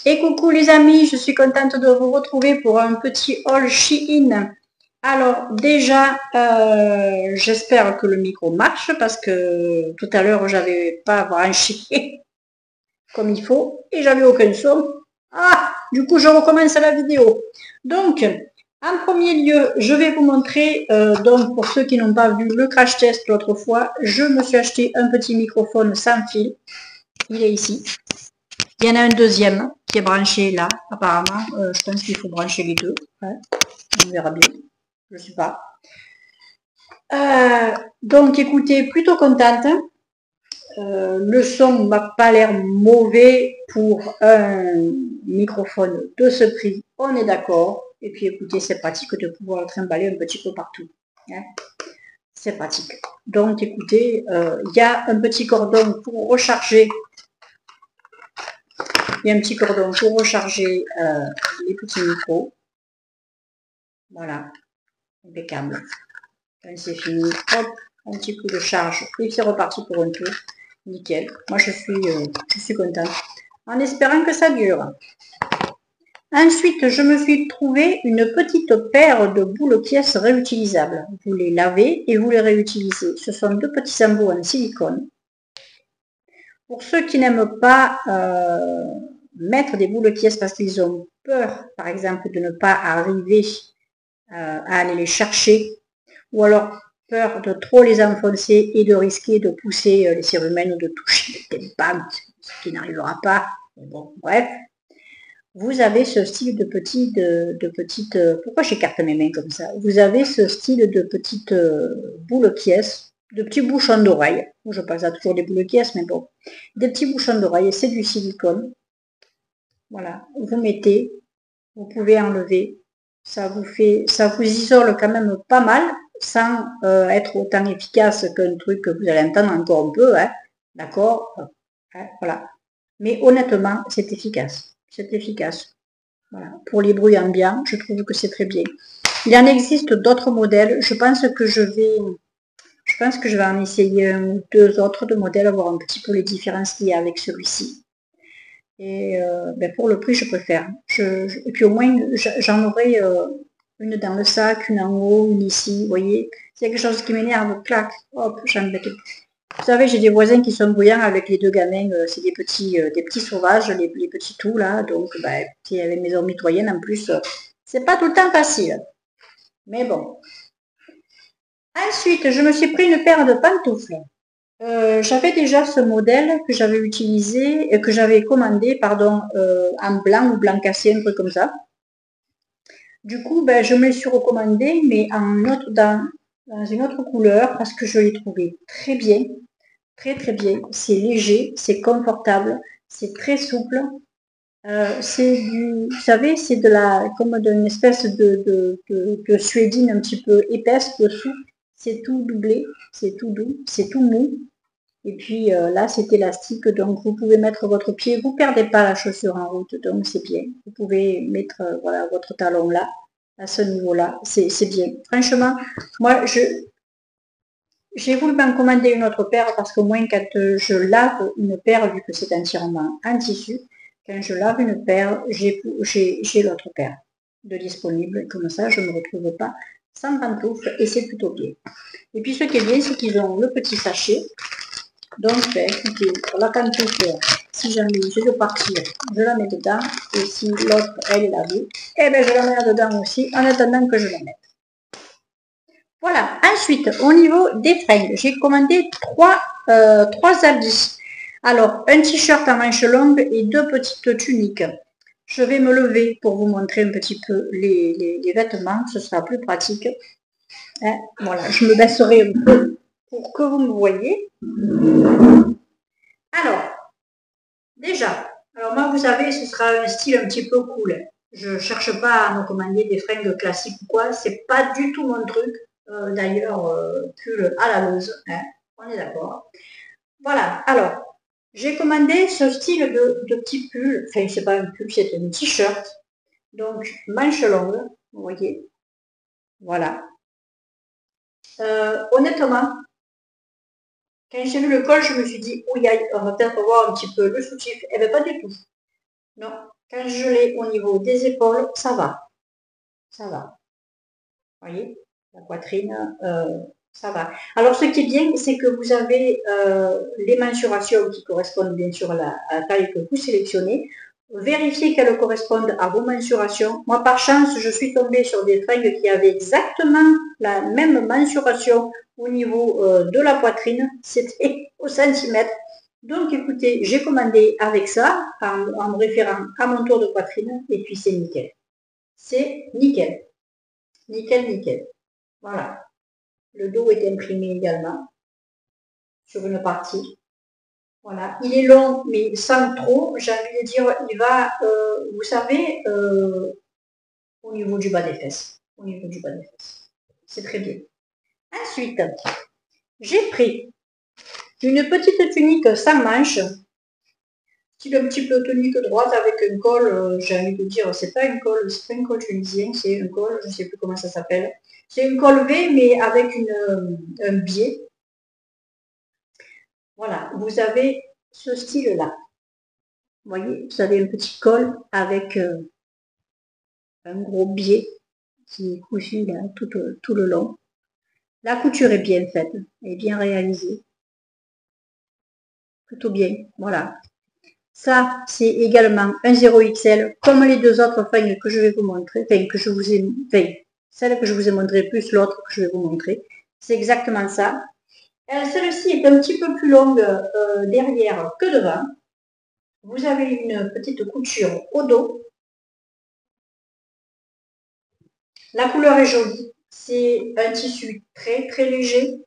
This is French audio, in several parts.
Et coucou les amis, je suis contente de vous retrouver pour un petit haul Shein. Alors déjà, j'espère que le micro marche parce que tout à l'heure j'avais pas branché comme il faut et j'avais aucun son. Ah, du coup je recommence la vidéo. Donc, en premier lieu, je vais vous montrer, donc pour ceux qui n'ont pas vu le crash test l'autre fois, je me suis acheté un petit microphone sans fil. Il est ici. Il y en a un deuxième qui est branché là, apparemment. Je pense qu'il faut brancher les deux. Ouais. On verra bien. Je ne sais pas. Donc écoutez, plutôt contente. Le son m'a pas l'air mauvais pour un microphone de ce prix. On est d'accord. Et puis écoutez, c'est pratique de pouvoir le trimballer un petit peu partout. Hein. C'est pratique. Donc écoutez, il y a un petit cordon pour recharger. Il y a un petit cordon pour recharger les petits micros. Voilà, impeccable. Quand c'est fini, hop, un petit coup de charge et c'est reparti pour un tour. Nickel. Moi, je suis contente. En espérant que ça dure. Ensuite, je me suis trouvé une petite paire de boules pièces réutilisables. Vous les lavez et vous les réutilisez. Ce sont deux petits embouts en silicone. Pour ceux qui n'aiment pas mettre des boules pièces parce qu'ils ont peur, par exemple, de ne pas arriver à aller les chercher, ou alors peur de trop les enfoncer et de risquer de pousser les cérumen ou de toucher des bandes, ce qui n'arrivera pas. Bon, bref, vous avez ce style de petite, pourquoi j'écarte mes mains comme ça? Vous avez ce style de petite boule pièce, de petits bouchons d'oreille. Je passe à toujours des boules pièces, mais bon, des petits bouchons d'oreille, c'est du silicone. Voilà, vous mettez, vous pouvez enlever, ça vous isole quand même pas mal, sans être autant efficace qu'un truc que vous allez entendre encore un peu, hein, d'accord, hein, voilà. Mais honnêtement, c'est efficace, c'est efficace. Voilà. Pour les bruits ambiants, je trouve que c'est très bien. Il en existe d'autres modèles, je pense que je vais en essayer un ou deux autres de modèles, voir un petit peu les différences qu'il y a avec celui-ci. Et ben pour le prix, je préfère. Et puis au moins, j'en aurai une dans le sac, une en haut, une ici. Vous voyez, c'est quelque chose qui m'énerve, clac, hop, j'embête. Vous savez, j'ai des voisins qui sont bruyants avec les deux gamins. C'est des petits sauvages, les petits tout là. Donc, ben, avec mes maison mitoyenne en plus, c'est pas tout le temps facile. Mais bon. Ensuite, je me suis pris une paire de pantoufles. J'avais déjà ce modèle que j'avais utilisé, que j'avais commandé, pardon, en blanc ou blanc cassé, un truc comme ça. Du coup, ben, je me le suis recommandé, mais dans une autre couleur, parce que je l'ai trouvé très bien, très très bien. C'est léger, c'est confortable, c'est très souple. Vous savez, c'est comme d'une espèce de suédine un petit peu épaisse dessous. C'est tout doublé, c'est tout doux, c'est tout mou. Et puis là, c'est élastique, donc vous pouvez mettre votre pied, vous ne perdez pas la chaussure en route, donc c'est bien. Vous pouvez mettre voilà, votre talon là, à ce niveau-là, c'est bien. Franchement, moi, j'ai voulu m'en commander une autre paire parce qu'au moins quand je lave une paire, vu que c'est entièrement en tissu, quand je lave une paire, j'ai l'autre paire de disponible. Comme ça, je ne me retrouve pas sans pantoufles et c'est plutôt bien. Et puis ce qui est bien, c'est qu'ils ont le petit sachet. Donc, ben, écoutez, pour la pantoufle, si j'en ai, je veux partir, je la mets dedans. Et si l'autre, elle est lavée, eh ben, je la mets dedans aussi, en attendant que je la mette. Voilà. Ensuite, au niveau des fringues, j'ai commandé trois habits. Alors, un t-shirt à manches longues et deux petites tuniques. Je vais me lever pour vous montrer un petit peu les vêtements, ce sera plus pratique. Hein, voilà, je me baisserai un peu pour que vous me voyez. Alors, déjà, alors moi vous savez, ce sera un style un petit peu cool. Je ne cherche pas à me commander des fringues classiques ou quoi, c'est pas du tout mon truc. D'ailleurs, pull à la loose, hein, on est d'accord. Voilà, alors, j'ai commandé ce style de petit pull, enfin c'est pas un pull, c'est un t-shirt. Donc, manche longue, vous voyez. Voilà. Honnêtement, quand j'ai vu le col, je me suis dit, oui, on va peut-être voir un petit peu le soutif. Eh bien, pas du tout. Non. Quand je l'ai au niveau des épaules, ça va. Ça va. Vous voyez, la poitrine, ça va. Alors, ce qui est bien, c'est que vous avez les mensurations qui correspondent bien sûr à la taille que vous sélectionnez. Vérifiez qu'elles correspondent à vos mensurations. Moi, par chance, je suis tombée sur des fringues qui avaient exactement la même mensuration au niveau de la poitrine. C'était au centimètre. Donc, écoutez, j'ai commandé avec ça, en me référant à mon tour de poitrine, et puis c'est nickel. C'est nickel. Nickel, nickel. Voilà. Le dos est imprimé également sur une partie. Voilà. Il est long, mais sans trop. J'ai envie de dire, il va, vous savez, au niveau du bas des fesses. Au niveau du bas des fesses. C'est très bien. Ensuite, j'ai pris une petite tunique sans manches, style un petit peu tunique droite avec un col, j'ai envie de dire, c'est pas un col tunisien, c'est un col, je ne sais plus comment ça s'appelle. C'est un col V, mais avec un biais. Voilà, vous avez ce style-là. Vous voyez, vous avez un petit col avec un gros biais qui est cousu là, tout le long. La couture est bien faite, elle est bien réalisée. Plutôt bien, voilà. Ça, c'est également un 0XL, comme les deux autres fringues que je vais vous montrer, celle que je vous ai montré plus l'autre que je vais vous montrer. C'est exactement ça. Celle-ci est un petit peu plus longue derrière que devant. Vous avez une petite couture au dos. La couleur est jolie. C'est un tissu très très léger.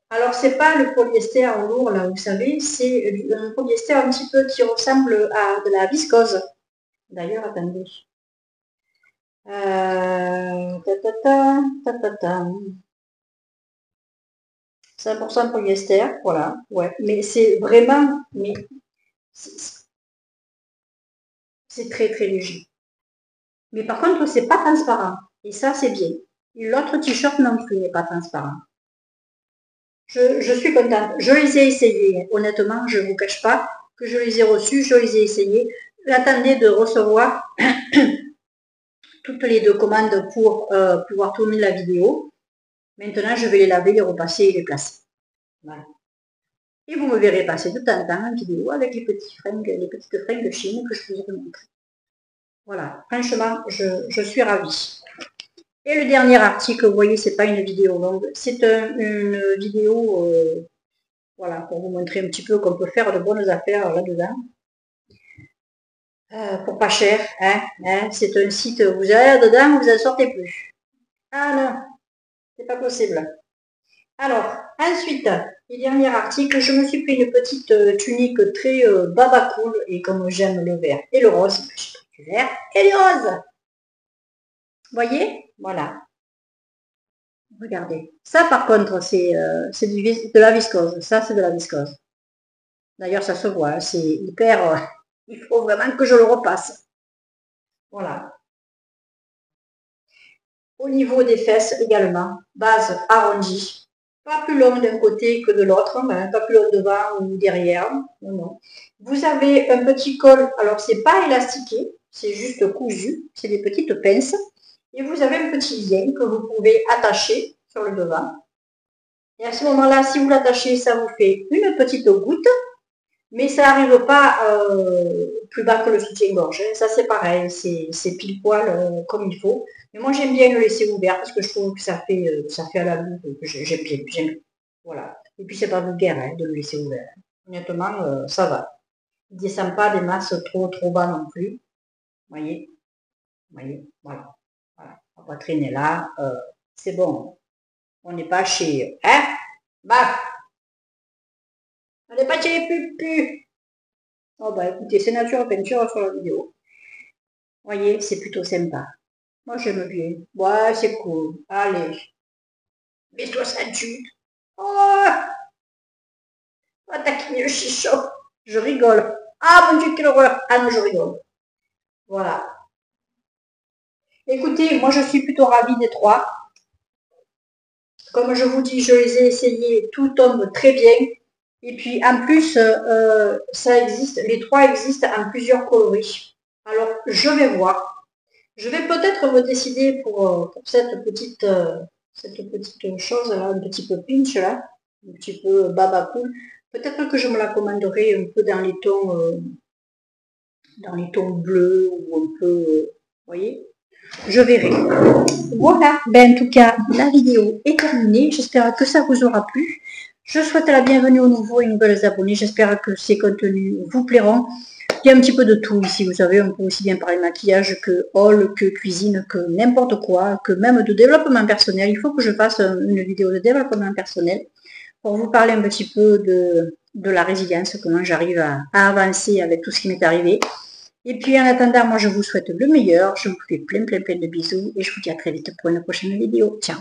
Alors, c'est pas le polyester en lourd, là, vous savez, c'est un polyester un petit peu qui ressemble à de la viscose. D'ailleurs, attendez. 5% polyester, voilà, ouais. Mais c'est vraiment, mais c'est très très léger. Mais par contre, c'est pas transparent. Et ça, c'est bien. L'autre t-shirt non plus n'est pas transparent. Je suis contente. Je les ai essayés. Honnêtement, je ne vous cache pas que je les ai reçus, je les ai essayés. J'attendais de recevoir toutes les deux commandes pour pouvoir tourner la vidéo. Maintenant, je vais les laver, les repasser et les placer. Voilà. Et vous me verrez passer de temps en temps en vidéo avec les petites fringues chines que je vous ai montrées. Voilà, franchement, je suis ravie. Et le dernier article, vous voyez, c'est pas une vidéo longue, c'est une vidéo, voilà, pour vous montrer un petit peu qu'on peut faire de bonnes affaires là-dedans. Pour pas cher, hein, c'est un site, vous allez là-dedans, vous n'en sortez plus. Ah non, c'est pas possible. Alors, ensuite, le dernier article, je me suis pris une petite tunique très baba cool, et comme j'aime le vert et le rose, j'ai pris du vert et du rose. Vous voyez? Voilà. Regardez. Ça, par contre, c'est de la viscose. Ça, c'est de la viscose. D'ailleurs, ça se voit, c'est hyper... il faut vraiment que je le repasse. Voilà. Au niveau des fesses également, base arrondie. Pas plus longue d'un côté que de l'autre, hein, pas plus long devant ou derrière. Non, non. Vous avez un petit col, alors c'est pas élastiqué, c'est juste cousu, c'est des petites pinces. Et vous avez un petit lien que vous pouvez attacher sur le devant. Et à ce moment-là, si vous l'attachez, ça vous fait une petite goutte, mais ça n'arrive pas plus bas que le soutien-gorge. Hein. Ça, c'est pareil, c'est pile poil comme il faut. Mais moi, j'aime bien le laisser ouvert parce que je trouve que ça fait à la boue. J'aime bien. Voilà. Et puis, c'est pas vulgaire hein, de le laisser ouvert. Honnêtement, ça va. Il ne descend pas des masses trop bas non plus. Vous voyez? Voilà. La poitrine est là. C'est bon. On n'est pas chez... Hein? Bah! On n'est pas chez les pupus. Oh bah écoutez, c'est nature peinture sur la vidéo. Vous voyez, c'est plutôt sympa. Moi j'aime bien. Ouais, c'est cool. Allez. Mets-toi ça dessus. Oh! On va taquiner le chichot. Je rigole. Ah mon Dieu, quelle horreur. Ah non, je rigole. Voilà. Écoutez, moi je suis plutôt ravie des trois. Comme je vous dis, je les ai essayés, tout tombe très bien. Et puis en plus, ça existe, les trois existent en plusieurs coloris. Alors, je vais voir. Je vais peut-être me décider pour cette petite chose là, un petit peu pinch là, un petit peu baba cool. Peut-être que je me la commanderai un peu dans les tons bleus ou un peu, vous voyez, je verrai. Voilà, ben en tout cas, la vidéo est terminée. J'espère que ça vous aura plu. Je souhaite la bienvenue aux nouveaux et nouvelles abonnés. J'espère que ces contenus vous plairont. Il y a un petit peu de tout ici, vous savez, on peut aussi bien parler maquillage que haul, que cuisine, que n'importe quoi, que même de développement personnel. Il faut que je fasse une vidéo de développement personnel pour vous parler un petit peu de la résilience, comment j'arrive à avancer avec tout ce qui m'est arrivé. Et puis en attendant, moi je vous souhaite le meilleur, je vous fais plein de bisous et je vous dis à très vite pour une prochaine vidéo. Ciao!